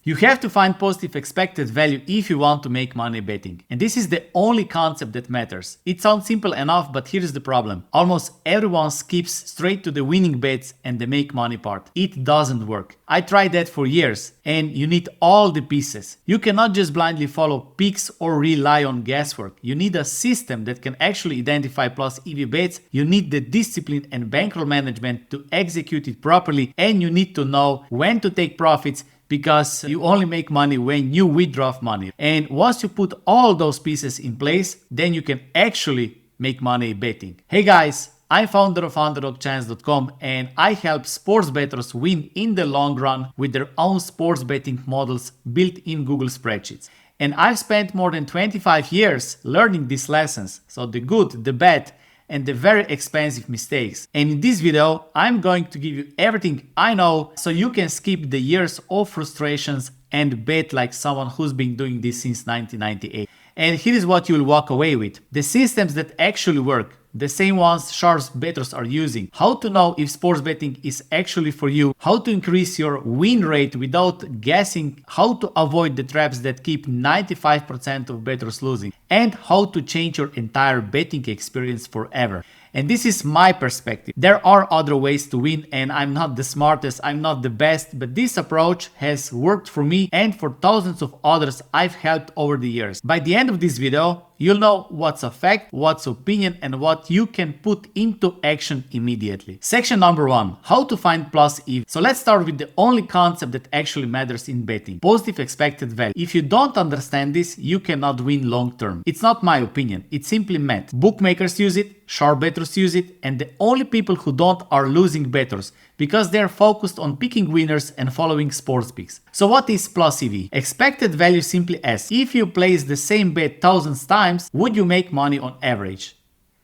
You have to find positive expected value if you want to make money betting. And this is the only concept that matters. It sounds simple enough, but here's the problem. Almost everyone skips straight to the winning bets and the make money part. It doesn't work. I tried that for years, and you need all the pieces. You cannot just blindly follow picks or rely on guesswork. You need a system that can actually identify plus EV bets. You need the discipline and bankroll management to execute it properly, and you need to know when to take profits, because you only make money when you withdraw money. And once you put all those pieces in place, then you can actually make money betting. Hey guys, I'm founder of UnderdogChance.com, and I help sports bettors win in the long run with their own sports betting models built in Google spreadsheets. And I've spent more than 25 years learning these lessons, so the good, the bad, and the very expensive mistakes. And in this video, I'm going to give you everything I know so you can skip the years of frustrations and bet like someone who's been doing this since 1998. And here is what you'll walk away with. The systems that actually work, the same ones sharp bettors are using. How to know if sports betting is actually for you, how to increase your win rate without guessing, how to avoid the traps that keep 95% of bettors losing, and how to change your entire betting experience forever. And this is my perspective. There are other ways to win, and I'm not the smartest, I'm not the best, but this approach has worked for me and for thousands of others I've helped over the years. By the end of this video, you'll know what's a fact, what's opinion, and what you can put into action immediately. Section number 1, how to find plus EV. So let's start with the only concept that actually matters in betting, positive expected value. If you don't understand this, you cannot win long term. It's not my opinion, it's simply math. Bookmakers use it, sharp bettors use it, and the only people who don't are losing bettors, because they're focused on picking winners and following sports picks. So what is plus EV? Expected value simply asks, if you place the same bet thousands times, would you make money on average?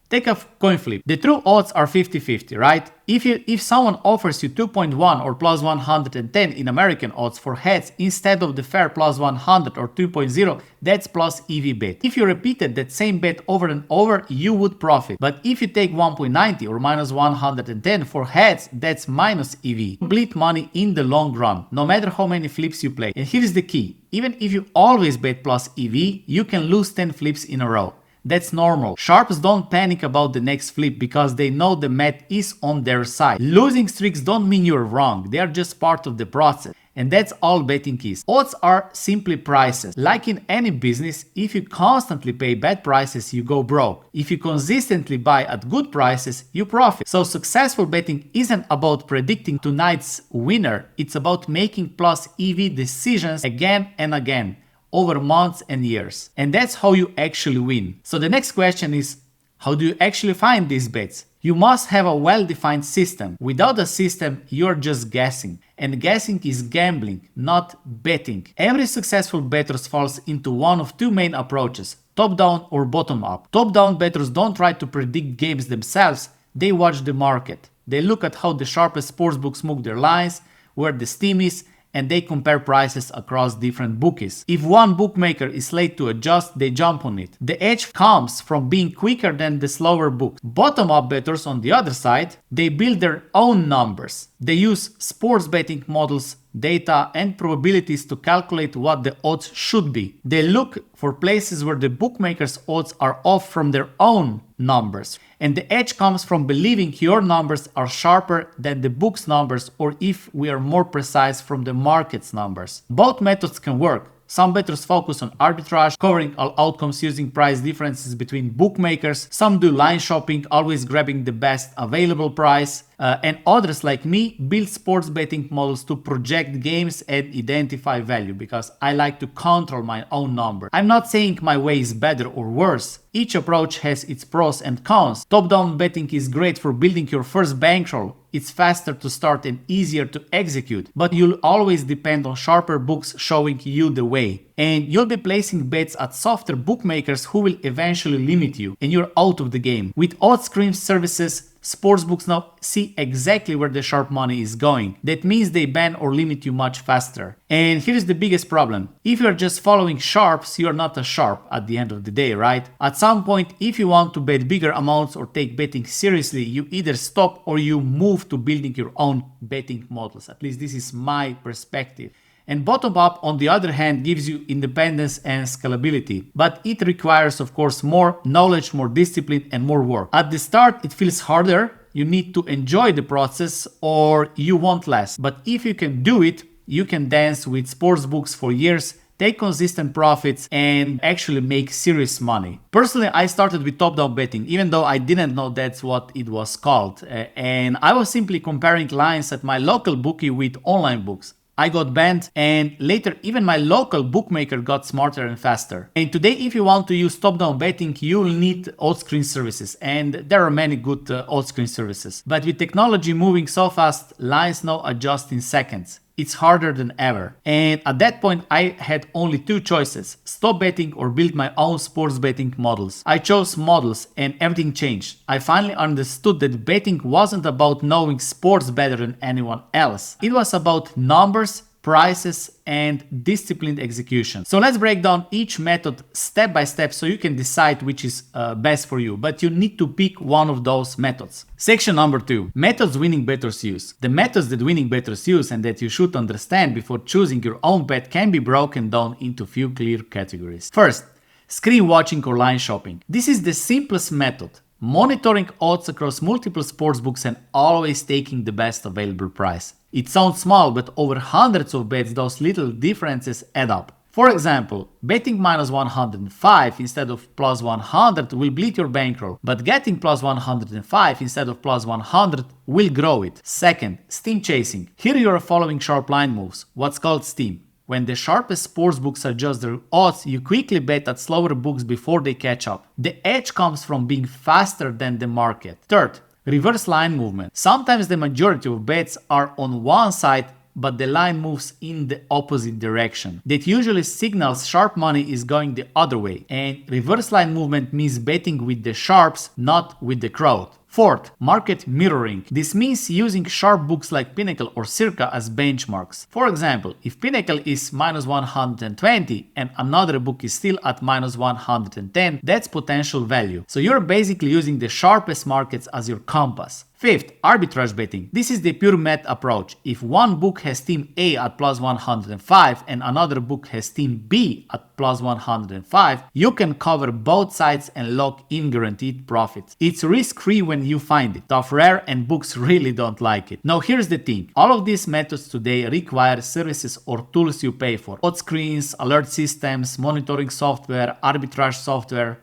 Take a coin flip. The true odds are 50-50, right? If someone offers you 2.1 or plus 110 in American odds for heads instead of the fair plus 100 or 2.0, that's plus EV bet. If you repeated that same bet over and over, you would profit. But if you take 1.90 or minus 110 for heads, that's minus EV. Bleed money in the long run, no matter how many flips you play. And here's the key. Even if you always bet plus EV, you can lose 10 flips in a row. That's normal. Sharps don't panic about the next flip because they know the math is on their side. Losing streaks don't mean you're wrong, they are just part of the process. And that's all betting is. Odds are simply prices. Like in any business, if you constantly pay bad prices, you go broke. If you consistently buy at good prices, you profit. So successful betting isn't about predicting tonight's winner, it's about making plus EV decisions again and again, over months and years. And that's how you actually win. So the next question is, how do you actually find these bets? You must have a well-defined system. Without a system, you're just guessing. And guessing is gambling, not betting. Every successful bettor falls into one of two main approaches, top-down or bottom-up. Top-down bettors don't try to predict games themselves, they watch the market. They look at how the sharpest sportsbooks move their lines, where the steam is, and they compare prices across different bookies. If one bookmaker is late to adjust, they jump on it. The edge comes from being quicker than the slower books. Bottom-up bettors, on the other side, they build their own numbers. They use sports betting models, data, and probabilities to calculate what the odds should be. They look for places where the bookmakers' odds are off from their own numbers. And the edge comes from believing your numbers are sharper than the book's numbers, or if we are more precise, from the market's numbers. Both methods can work. Some bettors focus on arbitrage, covering all outcomes using price differences between bookmakers. Some do line shopping, always grabbing the best available price. And others, like me, build sports betting models to project games and identify value, because I like to control my own number. I'm not saying my way is better or worse. Each approach has its pros and cons. Top-down betting is great for building your first bankroll. It's faster to start and easier to execute, but you'll always depend on sharper books showing you the way. And you'll be placing bets at softer bookmakers who will eventually limit you, and you're out of the game. With odds screen services, sportsbooks now see exactly where the sharp money is going. That means they ban or limit you much faster. And here's the biggest problem. If you're just following sharps, you're not a sharp at the end of the day, right? At some point, if you want to bet bigger amounts or take betting seriously, you either stop or you move to building your own betting models. At least this is my perspective. And bottom up, on the other hand, gives you independence and scalability. But it requires, of course, more knowledge, more discipline, and more work. At the start, it feels harder. You need to enjoy the process or you want less. But if you can do it, you can dance with sportsbooks for years, take consistent profits, and actually make serious money. Personally, I started with top-down betting, even though I didn't know that's what it was called. And I was simply comparing lines at my local bookie with online books. I got banned, and later even my local bookmaker got smarter and faster. And today, if you want to use top-down betting, you will need odds screen services, and there are many good odds screen services. But with technology moving so fast, lines now adjust in seconds. It's harder than ever. And at that point, I had only two choices: stop betting or build my own sports betting models. I chose models and everything changed. I finally understood that betting wasn't about knowing sports better than anyone else. It was about numbers, prices, and disciplined execution. So let's break down each method step by step so you can decide which is best for you, but you need to pick one of those methods. Section number 2, methods winning bettors use. The methods that winning bettors use and that you should understand before choosing your own bet can be broken down into a few clear categories. First, screen watching or line shopping. This is the simplest method. Monitoring odds across multiple sportsbooks and always taking the best available price. It sounds small, but over hundreds of bets, those little differences add up. For example, betting minus 105 instead of plus 100 will bleed your bankroll, but getting plus 105 instead of plus 100 will grow it. Second, steam chasing. Here you are following sharp line moves, what's called steam. When the sharpest sportsbooks adjust their odds, you quickly bet at slower books before they catch up. The edge comes from being faster than the market. Third, reverse line movement. Sometimes the majority of bets are on one side, but the line moves in the opposite direction. That usually signals sharp money is going the other way. And reverse line movement means betting with the sharps, not with the crowd. Fourth, market mirroring. This means using sharp books like Pinnacle or Circa as benchmarks. For example, if Pinnacle is minus 120 and another book is still at minus 110, that's potential value. So you're basically using the sharpest markets as your compass. Fifth, arbitrage betting. This is the pure math approach. If one book has team A at plus 105 and another book has team B at plus 105, you can cover both sides and lock in guaranteed profits. It's risk-free when you find it. Tough rare and books really don't like it. Now here's the thing. All of these methods today require services or tools you pay for. Odds screens, alert systems, monitoring software, arbitrage software,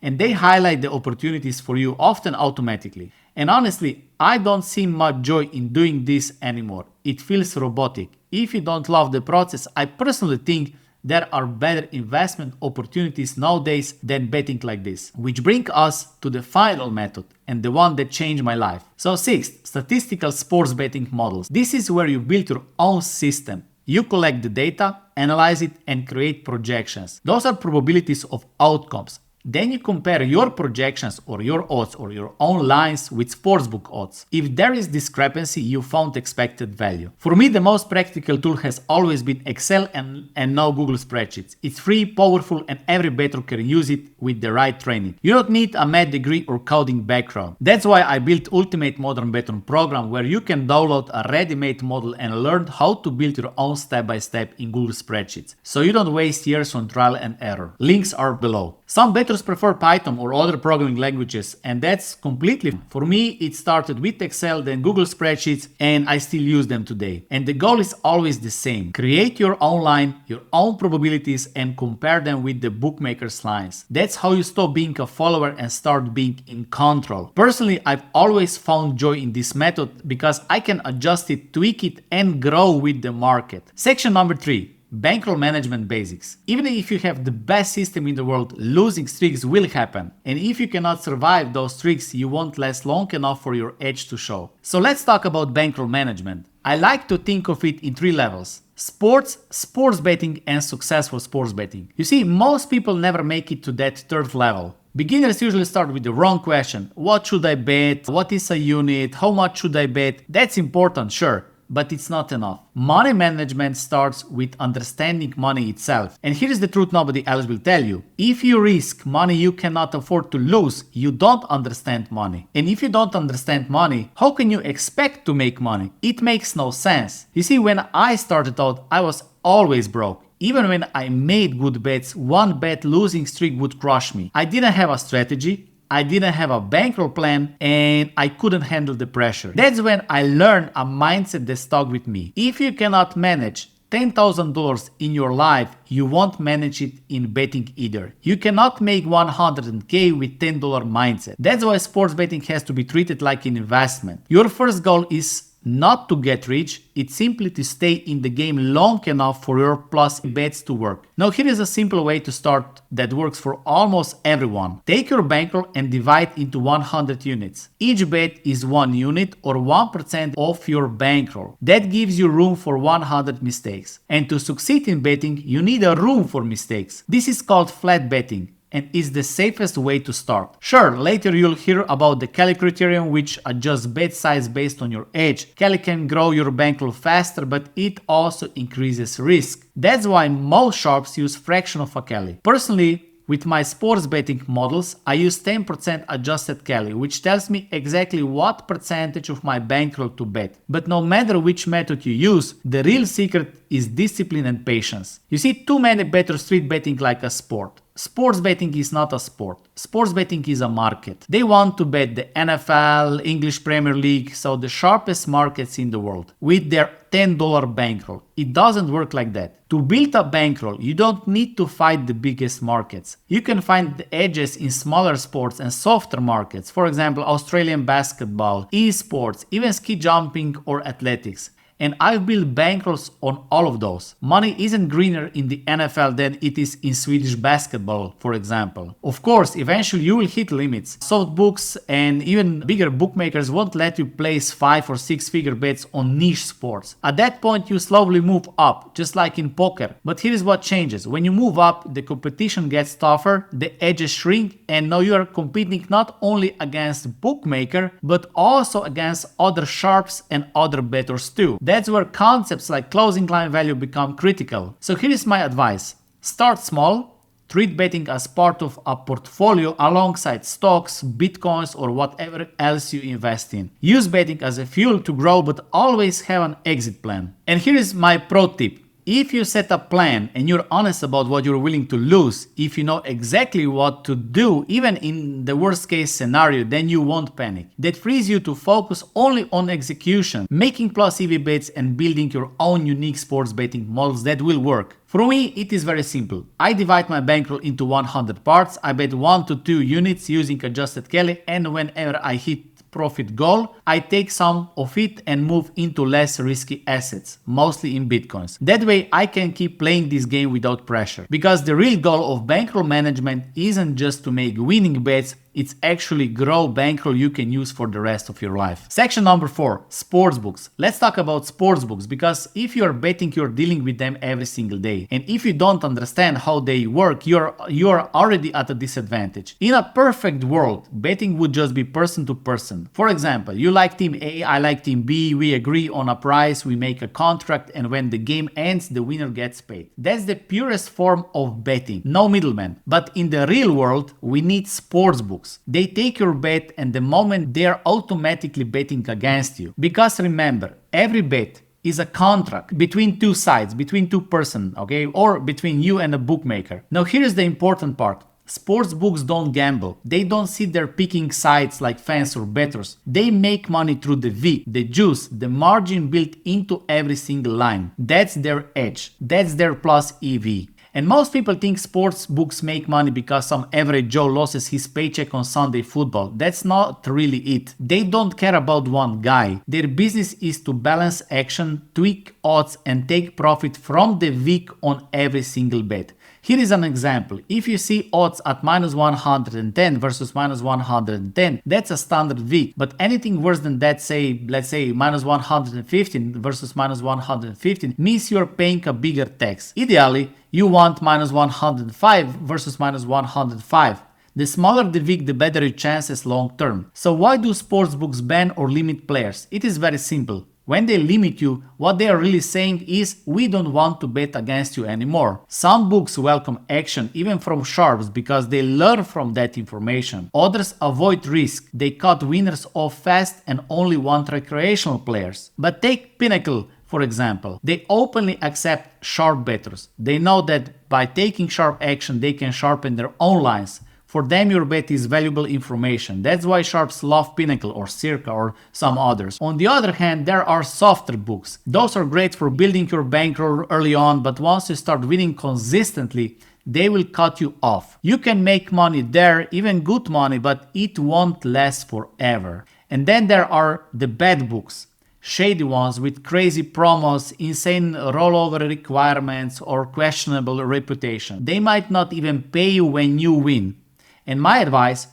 and they highlight the opportunities for you often automatically. And honestly, I don't see much joy in doing this anymore. It feels robotic. If you don't love the process, I personally think there are better investment opportunities nowadays than betting like this. Which brings us to the final method and the one that changed my life. So sixth, statistical sports betting models. This is where you build your own system. You collect the data, analyze it, and create projections. Those are probabilities of outcomes. Then you compare your projections or your odds or your own lines with sportsbook odds. If there is discrepancy, you found expected value. For me, the most practical tool has always been Excel and now Google Spreadsheets. It's free, powerful, and every bettor can use it with the right training. You don't need a math degree or coding background. That's why I built Ultimate Modern Bettor program, where you can download a ready-made model and learn how to build your own step-by-step in Google Spreadsheets, so you don't waste years on trial and error. Links are below. Some bettors prefer Python or other programming languages, and that's completely fine. For me, it started with Excel, then Google Spreadsheets, and I still use them today. And the goal is always the same. Create your own line, your own probabilities, and compare them with the bookmaker's lines. That's how you stop being a follower and start being in control. Personally, I've always found joy in this method because I can adjust it, tweak it, and grow with the market. Section number 3. Bankroll management basics. Even if you have the best system in the world, losing streaks will happen. And if you cannot survive those streaks, you won't last long enough for your edge to show. So let's talk about bankroll management. I like to think of it in 3 levels: sports, sports betting, and successful sports betting. You see, most people never make it to that 3rd level. Beginners usually start with the wrong question. What should I bet? What is a unit? How much should I bet? That's important, sure, but it's not enough. Money management starts with understanding money itself. And here's the truth nobody else will tell you. If you risk money you cannot afford to lose, you don't understand money. And if you don't understand money, how can you expect to make money? It makes no sense. You see, when I started out, I was always broke. Even when I made good bets, one bet losing streak would crush me. I didn't have a strategy, I didn't have a bankroll plan, and I couldn't handle the pressure. That's when I learned a mindset that stuck with me. If you cannot manage $10,000 in your life, you won't manage it in betting either. You cannot make $100K with $10 mindset. That's why sports betting has to be treated like an investment. Your first goal is not to get rich, it's simply to stay in the game long enough for your plus bets to work. Now here is a simple way to start that works for almost everyone. Take your bankroll and divide into 100 units. Each bet is 1 unit or 1% of your bankroll. That gives you room for 100 mistakes. And to succeed in betting, you need a room for mistakes. This is called flat betting, and is the safest way to start. Sure, later you'll hear about the Kelly criterion, which adjusts bet size based on your age. Kelly can grow your bankroll faster, but it also increases risk. That's why most sharps use fraction of a Kelly. Personally, with my sports betting models, I use 10% adjusted Kelly, which tells me exactly what percentage of my bankroll to bet. But no matter which method you use, the real secret is discipline and patience. You see, too many bettors treat betting like a sport. Sports betting is not a sport. Sports betting is a market. They want to bet the NFL, English Premier League, so the sharpest markets in the world, with their $10 bankroll. It doesn't work like that. To build a bankroll, you don't need to fight the biggest markets. You can find the edges in smaller sports and softer markets, for example, Australian basketball, esports, even ski jumping or athletics. And I've built bankrolls on all of those. Money isn't greener in the NFL than it is in Swedish basketball, for example. Of course, eventually you will hit limits. Sportsbooks and even bigger bookmakers won't let you place 5 or 6 figure bets on niche sports. At that point, you slowly move up, just like in poker. But here is what changes. When you move up, the competition gets tougher, the edges shrink, and now you are competing not only against bookmaker, but also against other sharps and other bettors too. That's where concepts like closing line value become critical. So here is my advice. Start small, treat betting as part of a portfolio alongside stocks, bitcoins, or whatever else you invest in. Use betting as a fuel to grow, but always have an exit plan. And here is my pro tip. If you set a plan and you're honest about what you're willing to lose, if you know exactly what to do, even in the worst case scenario, then you won't panic. That frees you to focus only on execution, making plus EV bets and building your own unique sports betting models that will work. For me, it is very simple. I divide my bankroll into 100 parts. I bet 1 to 2 units using adjusted Kelly, and whenever I hit profit goal, I take some of it and move into less risky assets, mostly in bitcoins. That way I can keep playing this game without pressure. Because the real goal of bankroll management isn't just to make winning bets, it's actually grow bankroll you can use for the rest of your life. Section number 4, sportsbooks. Let's talk about sportsbooks, because if you're betting, you're dealing with them every single day. And if you don't understand how they work, you're already at a disadvantage. In a perfect world, betting would just be person to person. For example, you like team A, I like team B, we agree on a price, we make a contract, and when the game ends, the winner gets paid. That's the purest form of betting, no middleman. But in the real world, we need sportsbooks. They take your bet, and the moment they are automatically betting against you. Because remember, every bet is a contract between two sides, between two persons, okay? Or between you and a bookmaker. Now here is the important part. Sportsbooks don't gamble. They don't sit there picking sides like fans or bettors. They make money through the V, the juice, the margin built into every single line. That's their edge. That's their plus EV. And most people think sports books make money because some average Joe loses his paycheck on Sunday football. That's not really it. They don't care about one guy. Their business is to balance action, tweak odds, and take profit from the week on every single bet. Here is an example. If you see odds at minus 110 versus minus 110, that's a standard week. But anything worse than that, let's say minus 115 versus minus 115, means you're paying a bigger tax. Ideally, you want minus 105 versus minus 105. The smaller the week, the better your chances long term. So why do sportsbooks ban or limit players? It is very simple. When they limit you, what they are really saying is, we don't want to bet against you anymore. Some books welcome action even from sharps because they learn from that information. Others avoid risk. They cut winners off fast and only want recreational players. But take Pinnacle, For example, they openly accept sharp bettors. They know that by taking sharp action, they can sharpen their own lines. For them, your bet is valuable information. That's why sharps love Pinnacle or Circa or some others. On the other hand, there are softer books. Those are great for building your bankroll early on, but once you start winning consistently, they will cut you off. You can make money there, even good money, but it won't last forever. And then there are the bad books. Shady ones with crazy promos, insane rollover requirements, or questionable reputation. They might not even pay you when you win. And my advice,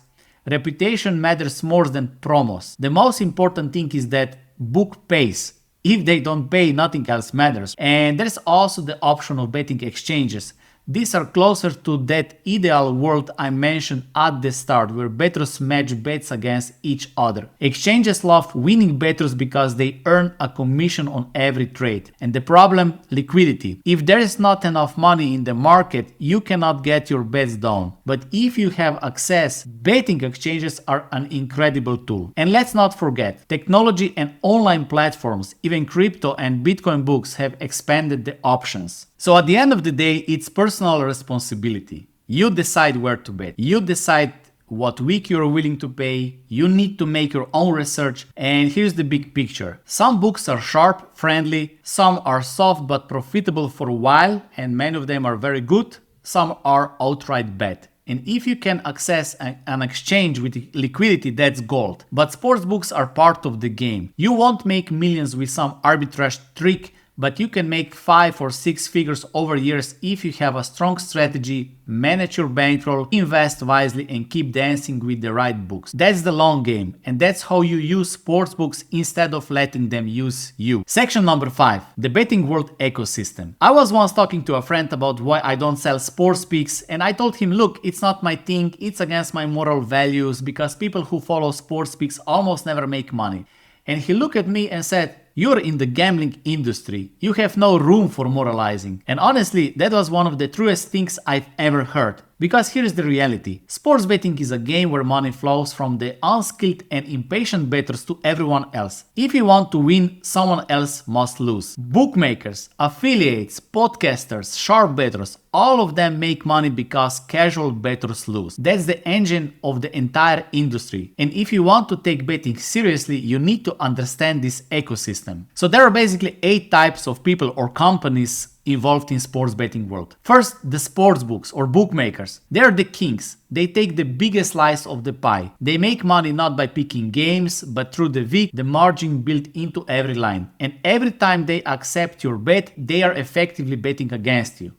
reputation matters more than promos. The most important thing is that book pays. If they don't pay, nothing else matters. And there's also the option of betting exchanges. These are closer to that ideal world I mentioned at the start, where bettors match bets against each other. Exchanges love winning bettors because they earn a commission on every trade. And the problem? Liquidity. If there is not enough money in the market, you cannot get your bets done. But if you have access, betting exchanges are an incredible tool. And let's not forget, technology and online platforms, even crypto and Bitcoin books have expanded the options. So at the end of the day, it's personal responsibility. You decide where to bet. You decide what week you're willing to pay. You need to make your own research. And here's the big picture. Some books are sharp, friendly. Some are soft but profitable for a while, and many of them are very good. Some are outright bad. And if you can access an exchange with liquidity, that's gold. But sportsbooks are part of the game. You won't make millions with some arbitrage trick, but you can make 5 or 6 figures over years if you have a strong strategy, manage your bankroll, invest wisely, and keep dancing with the right books. That's the long game, and that's how you use sportsbooks instead of letting them use you. Section number 5, the betting world ecosystem. I was once talking to a friend about why I don't sell sports picks, and I told him, look, it's not my thing, it's against my moral values, because people who follow sports picks almost never make money. And he looked at me and said, you're in the gambling industry. You have no room for moralizing. And honestly, that was one of the truest things I've ever heard. Because here's the reality. Sports betting is a game where money flows from the unskilled and impatient bettors to everyone else. If you want to win, someone else must lose. Bookmakers, affiliates, podcasters, sharp bettors, all of them make money because casual bettors lose. That's the engine of the entire industry. And if you want to take betting seriously, you need to understand this ecosystem. So there are basically 8 types of people or companies involved in sports betting world. First, the sportsbooks or bookmakers. They are the kings. They take the biggest slice of the pie. They make money not by picking games, but through the VIC, the margin built into every line. And every time they accept your bet, they are effectively betting against you.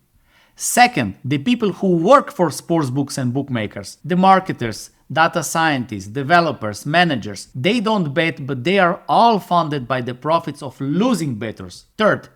Second, the people who work for sportsbooks and bookmakers, the marketers, data scientists, developers, managers. They don't bet, but they are all funded by the profits of losing bettors. Third,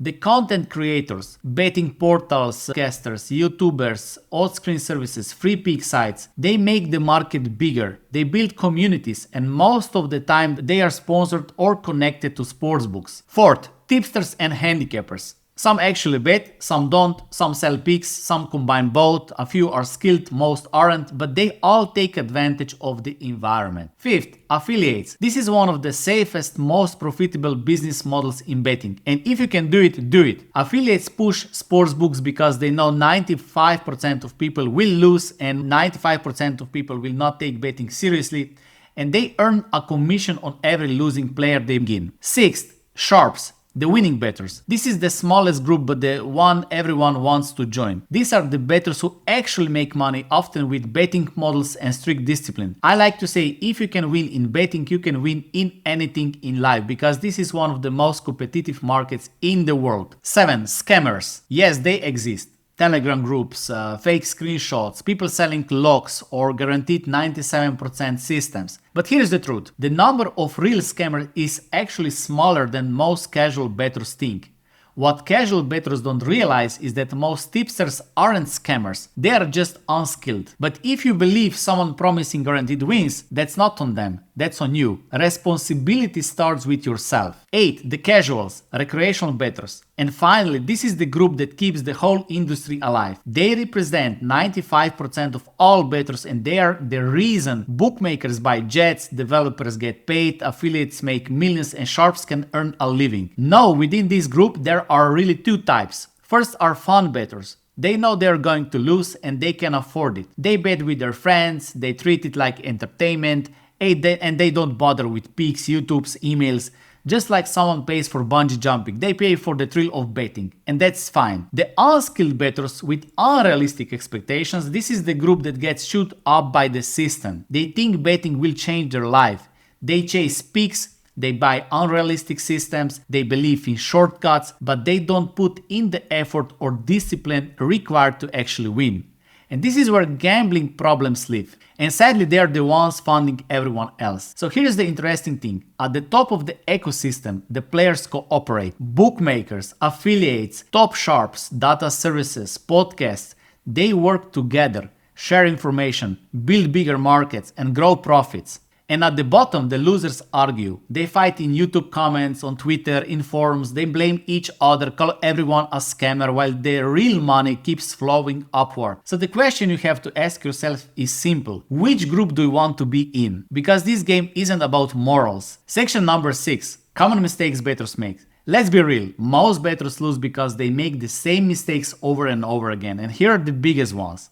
the content creators, betting portals, casters, YouTubers, odd-screen services, free pick sites, they make the market bigger. They build communities, and most of the time they are sponsored or connected to sportsbooks. Fourth, tipsters and handicappers. Some actually bet, some don't, some sell picks, some combine both, a few are skilled, most aren't, but they all take advantage of the environment. Fifth, affiliates. This is one of the safest, most profitable business models in betting, and if you can do it, do it. Affiliates push sportsbooks because they know 95% of people will lose and 95% of people will not take betting seriously, and they earn a commission on every losing player they begin. Sixth, sharps. The winning bettors. This is the smallest group, but the one everyone wants to join. These are the bettors who actually make money, often with betting models and strict discipline. I like to say, if you can win in betting, you can win in anything in life, because this is one of the most competitive markets in the world. 7. Scammers. Yes, they exist. Telegram groups, fake screenshots, people selling locks or guaranteed 97% systems. But here's the truth. The number of real scammers is actually smaller than most casual bettors think. What casual bettors don't realize is that most tipsters aren't scammers, they are just unskilled. But if you believe someone promising guaranteed wins, that's not on them, that's on you. Responsibility starts with yourself. 8. The casuals, recreational bettors. And finally, this is the group that keeps the whole industry alive. They represent 95% of all bettors, and they are the reason bookmakers buy jets, developers get paid, affiliates make millions, and sharps can earn a living. Now, within this group, there are really two types. First are fun bettors. They know they're going to lose and they can afford it. They bet with their friends, they treat it like entertainment, and they don't bother with pics, YouTubes, emails. Just like someone pays for bungee jumping, they pay for the thrill of betting, and that's fine. The unskilled bettors with unrealistic expectations, this is the group that gets chewed up by the system. They think betting will change their life. They chase peaks, they buy unrealistic systems, they believe in shortcuts, but they don't put in the effort or discipline required to actually win. And this is where gambling problems live. And sadly, they are the ones funding everyone else. So here's the interesting thing. At the top of the ecosystem, the players cooperate. Bookmakers, affiliates, top sharps, data services, podcasts, they work together, share information, build bigger markets, and grow profits. And at the bottom, the losers argue. They fight in YouTube comments, on Twitter, in forums, they blame each other, call everyone a scammer while their real money keeps flowing upward. So the question you have to ask yourself is simple. Which group do you want to be in? Because this game isn't about morals. Section number 6. Common mistakes bettors make. Let's be real, most bettors lose because they make the same mistakes over and over again. And here are the biggest ones.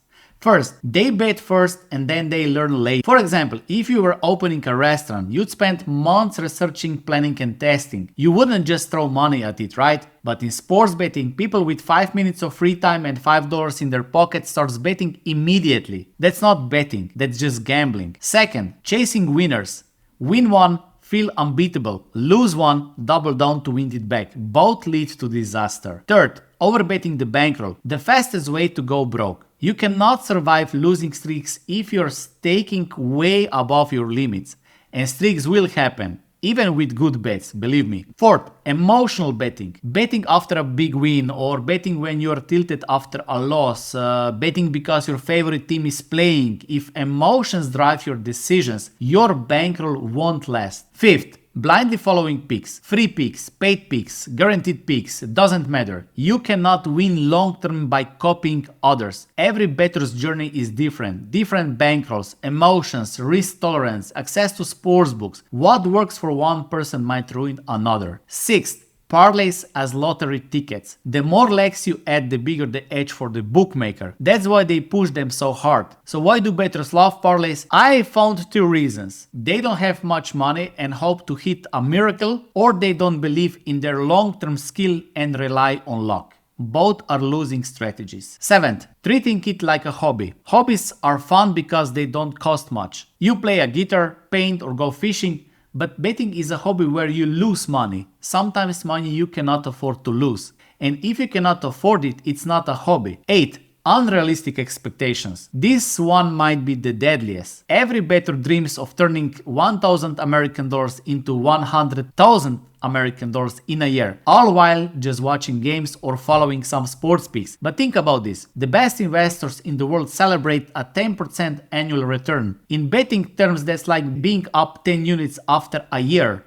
First, they bet first and then they learn later. For example, if you were opening a restaurant, you'd spend months researching, planning and testing. You wouldn't just throw money at it, right? But in sports betting, people with 5 minutes of free time and $5 in their pocket starts betting immediately. That's not betting, that's just gambling. Second, chasing winners. Win one, feel unbeatable. Lose one, double down to win it back. Both lead to disaster. Third, overbetting the bankroll. The fastest way to go broke. You cannot survive losing streaks if you're staking way above your limits. And streaks will happen, even with good bets, believe me. Fourth, emotional betting. Betting after a big win or betting when you're tilted after a loss. Betting because your favorite team is playing. If emotions drive your decisions, your bankroll won't last. Fifth, blindly following picks, free picks, paid picks, guaranteed picks, doesn't matter. You cannot win long term by copying others. Every bettor's journey is different. Different bankrolls, emotions, risk tolerance, access to sportsbooks. What works for one person might ruin another. Sixth, parlays as lottery tickets. The more legs you add, the bigger the edge for the bookmaker. That's why they push them so hard. So why do bettors love parlays? I found two reasons. They don't have much money and hope to hit a miracle, or they don't believe in their long-term skill and rely on luck. Both are losing strategies. Seventh, treating it like a hobby. Hobbies are fun because they don't cost much. You play a guitar, paint or go fishing, but betting is a hobby where you lose money. Sometimes money you cannot afford to lose. And if you cannot afford it, it's not a hobby. 8. Unrealistic expectations. This one might be the deadliest. Every bettor dreams of turning $1,000 into $100,000 in a year, all while just watching games or following some sports picks. But think about this. The best investors in the world celebrate a 10% annual return. In betting terms, that's like being up 10 units after a year.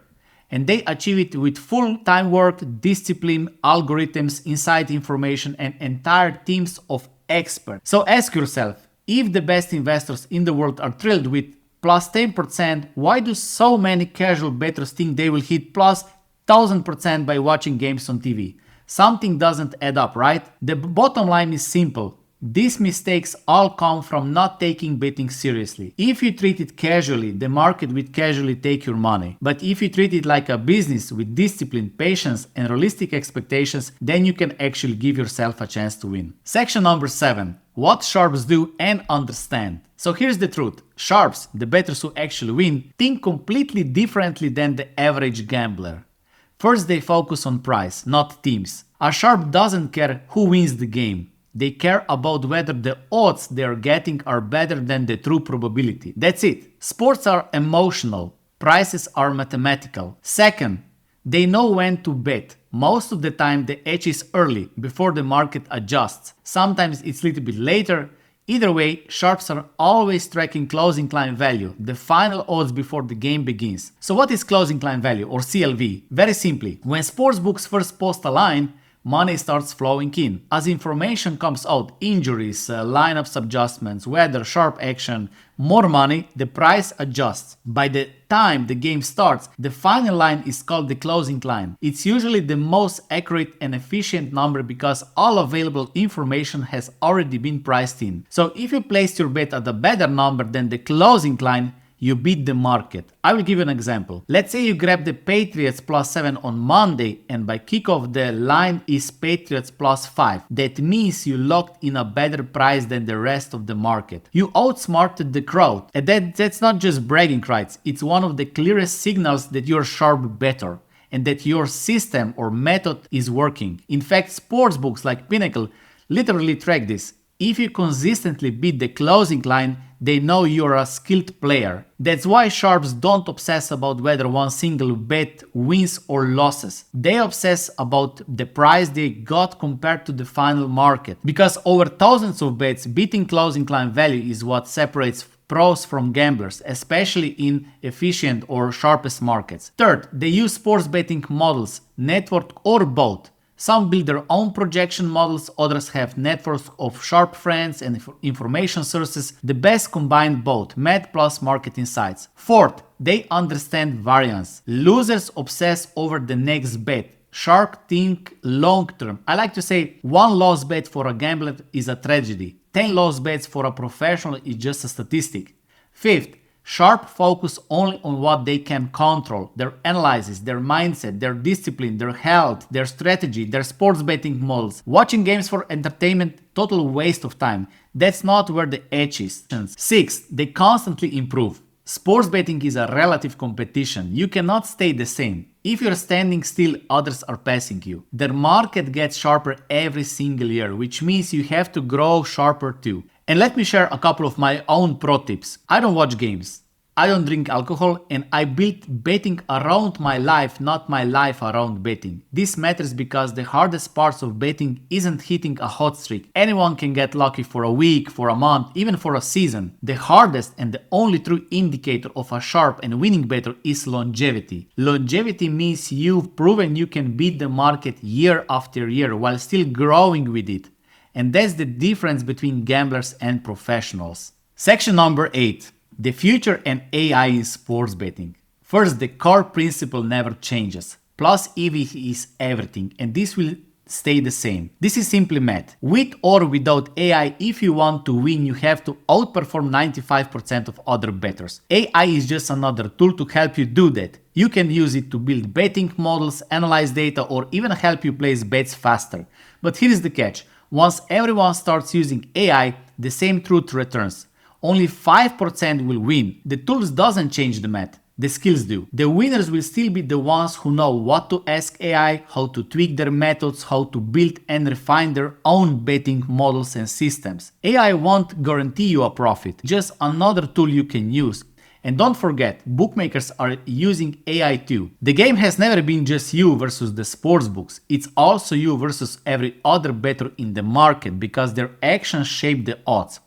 And they achieve it with full-time work, discipline, algorithms, inside information, and entire teams of experts. So ask yourself, if the best investors in the world are thrilled with plus 10%, why do so many casual bettors think they will hit plus 1000% by watching games on TV? Something doesn't add up, right? The bottom line is simple. These mistakes all come from not taking betting seriously. If you treat it casually, the market will casually take your money. But if you treat it like a business with discipline, patience, and realistic expectations, then you can actually give yourself a chance to win. Section number 7. What sharps do and understand. So here's the truth. Sharps, the bettors who actually win, think completely differently than the average gambler. First, they focus on price, not teams. A sharp doesn't care who wins the game. They care about whether the odds they are getting are better than the true probability. That's it. Sports are emotional. Prices are mathematical. Second, they know when to bet. Most of the time the edge is early, before the market adjusts. Sometimes it's a little bit later. Either way, sharps are always tracking closing line value, the final odds before the game begins. So what is closing line value, or CLV? Very simply, when sportsbooks first post a line, money starts flowing in. As information comes out, injuries, lineups adjustments, weather, sharp action, more money, the price adjusts. By the time the game starts, the final line is called the closing line. It's usually the most accurate and efficient number because all available information has already been priced in. So if you placed your bet at a better number than the closing line, you beat the market. I will give you an example. Let's say you grab the Patriots +7 on Monday and by kickoff the line is Patriots +5. That means you locked in a better price than the rest of the market. You outsmarted the crowd. And that's not just bragging rights. It's one of the clearest signals that you're sharp better and that your system or method is working. In fact, sportsbooks like Pinnacle literally track this. If you consistently beat the closing line, they know you're a skilled player. That's why sharps don't obsess about whether one single bet wins or losses. They obsess about the price they got compared to the final market. Because over thousands of bets, beating closing line value is what separates pros from gamblers, especially in efficient or sharpest markets. Third, they use sports betting models, network or both. Some build their own projection models, others have networks of sharp friends and information sources. The best combine both, math plus market insights. Fourth, they understand variance. Losers obsess over the next bet. Sharp think long term. I like to say one lost bet for a gambler is a tragedy. 10 lost bets for a professional is just a statistic. Fifth, sharp focus only on what they can control, their analysis, their mindset, their discipline, their health, their strategy, their sports betting models. Watching games for entertainment, total waste of time. That's not where the edge is. Sixth, they constantly improve. Sports betting is a relative competition. You cannot stay the same. If you're standing still, others are passing you. The market gets sharper every single year, which means you have to grow sharper too. And let me share a couple of my own pro tips. I don't watch games. I don't drink alcohol, and I built betting around my life, not my life around betting. This matters because the hardest parts of betting isn't hitting a hot streak. Anyone can get lucky for a week, for a month, even for a season. The hardest and the only true indicator of a sharp and winning bettor is longevity. Longevity means you've proven you can beat the market year after year while still growing with it. And that's the difference between gamblers and professionals. Section number 8. The future and AI in sports betting. First, the core principle never changes. Plus EV is everything, and this will stay the same. This is simply math. With or without AI, if you want to win, you have to outperform 95% of other bettors. AI is just another tool to help you do that. You can use it to build betting models, analyze data, or even help you place bets faster. But here is the catch. Once everyone starts using AI, the same truth returns. Only 5% will win. The tools doesn't change the math. The skills do. The winners will still be the ones who know what to ask AI, how to tweak their methods, how to build and refine their own betting models and systems. AI won't guarantee you a profit, just another tool you can use. And don't forget, bookmakers are using AI too. The game has never been just you versus the sportsbooks. It's also you versus every other bettor in the market because their actions shape the odds.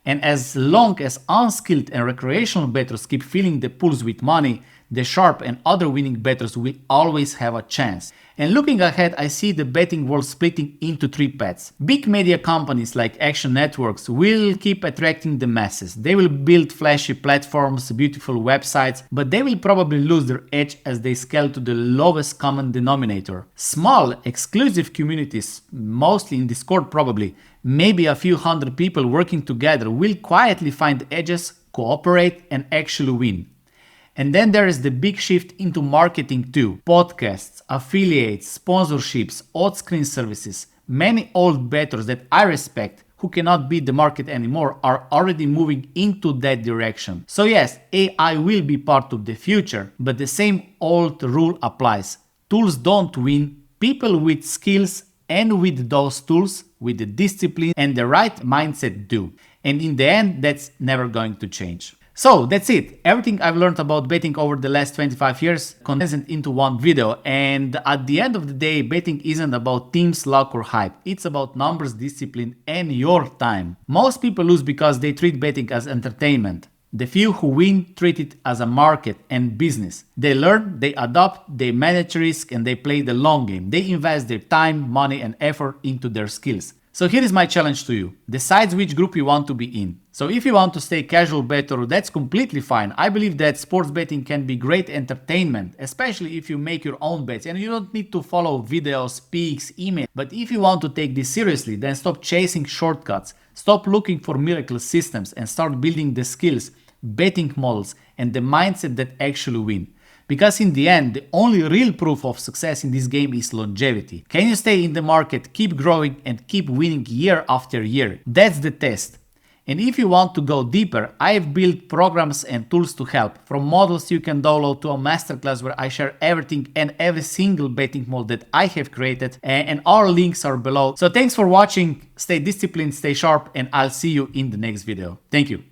And as long as unskilled and recreational bettors keep filling the pools with money, the sharp and other winning bettors will always have a chance. And looking ahead, I see the betting world splitting into 3 paths. Big media companies like Action Networks will keep attracting the masses. They will build flashy platforms, beautiful websites, but they will probably lose their edge as they scale to the lowest common denominator. Small, exclusive communities, mostly in Discord probably, maybe a few hundred people working together, will quietly find edges, cooperate, and actually win. And then there is the big shift into marketing too. Podcasts, affiliates, sponsorships, odd screen services. Many old bettors that I respect who cannot beat the market anymore are already moving into that direction. So yes, AI will be part of the future, but the same old rule applies. Tools don't win. People with skills and with those tools, with the discipline and the right mindset do. And in the end, that's never going to change. So that's it. Everything I've learned about betting over the last 25 years condensed into one video. And at the end of the day, betting isn't about teams, luck or hype. It's about numbers, discipline and your time. Most people lose because they treat betting as entertainment. The few who win treat it as a market and business. They learn, they adapt, they manage risk and they play the long game. They invest their time, money and effort into their skills. So here is my challenge to you. Decide which group you want to be in. So if you want to stay casual bettor, that's completely fine. I believe that sports betting can be great entertainment, especially if you make your own bets and you don't need to follow videos, peaks, email. But if you want to take this seriously, then stop chasing shortcuts. Stop looking for miracle systems and start building the skills, betting models and the mindset that actually win. Because in the end, the only real proof of success in this game is longevity. Can you stay in the market, keep growing and keep winning year after year? That's the test. And if you want to go deeper, I've built programs and tools to help, from models you can download to a masterclass where I share everything and every single betting model that I have created, and our links are below. So thanks for watching, stay disciplined, stay sharp, and I'll see you in the next video. Thank you.